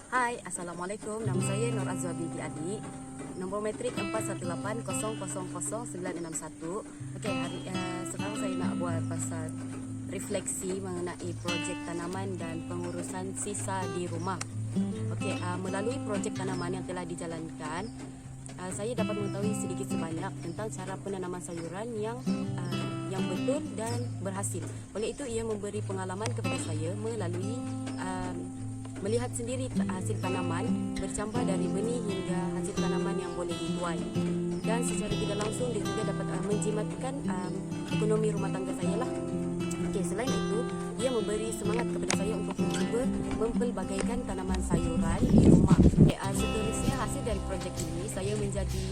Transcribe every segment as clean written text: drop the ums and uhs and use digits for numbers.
Hai, Assalamualaikum. Nama saya Nur Azwa binti Adi. Nombor metrik 4180000961. Okey, sekarang saya nak buat pasal refleksi mengenai projek tanaman dan pengurusan sisa di rumah. Okey, melalui projek tanaman yang telah dijalankan, saya dapat mengetahui sedikit sebanyak tentang cara penanaman sayuran yang betul dan berhasil. Oleh itu, ia memberi pengalaman kepada saya melalui melihat sendiri hasil tanaman bercambah dari benih hingga hasil tanaman yang boleh dituai. Dan secara tidak langsung dia juga dapat menjimatkan ekonomi rumah tangga saya lah. Okey, selain itu, ia memberi semangat kepada saya untuk mencuba mempelbagaikan tanaman sayuran di rumah. Seterusnya, hasil dari projek ini, saya menjadi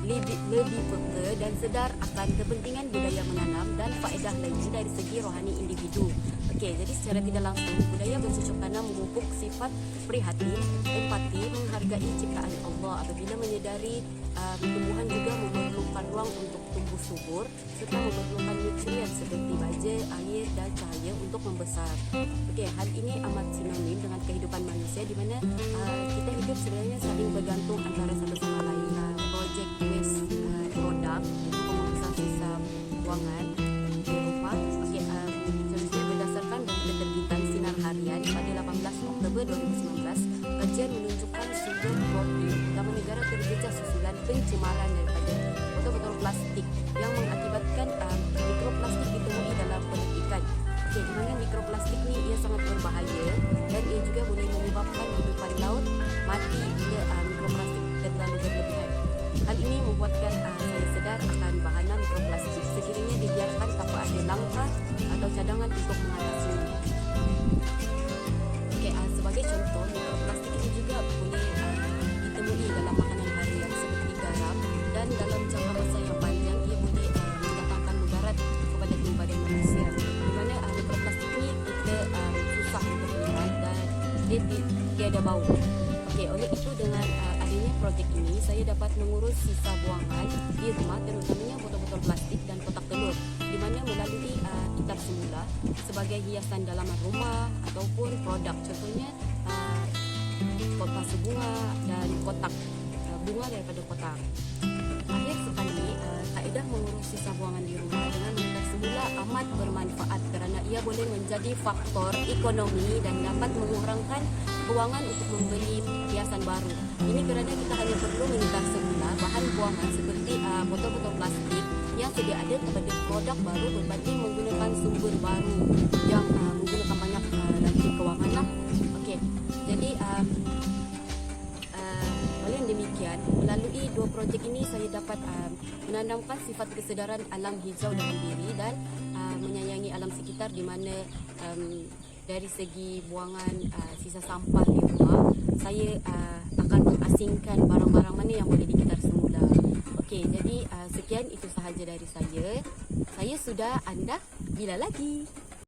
lebih peka dan sedar akan kepentingan budaya menanam dan faedah lainnya dari segi rohani individu. Okey, jadi secara tidak langsung, budaya bercocok tanam memupuk sifat prihatin, empati, menghargai ciptaan Allah apabila menyedari tumbuhan juga memerlukan ruang untuk tumbuh subur serta memerlukan nutrien seperti baja, air dan cahaya untuk membesar. Okey, hal ini amat sinonim dengan kehidupan manusia di mana kita hidup sebenarnya saling bergantung antara satu sama lain. Projek waste product pengurusan sisa buangan di rumah. Okey, seterusnya berdasarkan dari keterbitan Sinar Harian pada 18 Oktober 2019, kajian menunjukkan sumber problem utama negara terjejas susulan pencemaran daripada botol-botol plastik yang mengakibatkan mikroplastik ditemui dalam perut ikan. Okey, di mana mikroplastik ni ia sangat berbahaya dan ia juga boleh menyebabkan hidupan laut mati bila mikroplastik terlalu berlebihan. Hal ini membuatkan saya sedar akan bahana mikroplastik sekiranya dibiarkan tanpa ada langkah atau cadangan untuk mengatasinya. Okey, sebagai contoh, mikroplastik ini juga boleh ditemui dalam makanan harian seperti garam dan dalam jangka masa yang panjang ia boleh mendatangkan mudarat kepada tubuh badan manusia. Di mana mikroplastik ini kita susah untuk melihat dan dia tiada bau. Okey, oleh itu dengan adanya projek ini, saya dapat mengurus sisa buangan di rumah, terutamanya botol-botol plastik dan kotak telur, di mana melalui kitab semula sebagai hiasan dalaman rumah ataupun produk, contohnya pot pasu bunga dan kotak bunga daripada kotak. Akhir sekali, kaedah mengurus sisa buangan di rumah dengan kitab semula amat bermanfaat kerana ia boleh menjadi faktor ekonomi dan dapat mengurangkan kewangan untuk membeli hiasan baru. Ini kerana kita hanya perlu menukar semula bahan buangan seperti botol-botol plastik yang sedia ada kepada produk baru berbanding menggunakan sumber baru yang menggunakan banyak lagi kewangan lah. Okey, jadi oleh demikian, melalui dua projek ini saya dapat menanamkan sifat kesedaran alam hijau dalam diri dan menyayangi alam sekitar, di mana dari segi buangan sisa sampah di rumah, saya akan mengasingkan barang-barang mana yang boleh dikitar semula. Okey, jadi sekian itu sahaja dari saya. Saya sudah, anda bila lagi?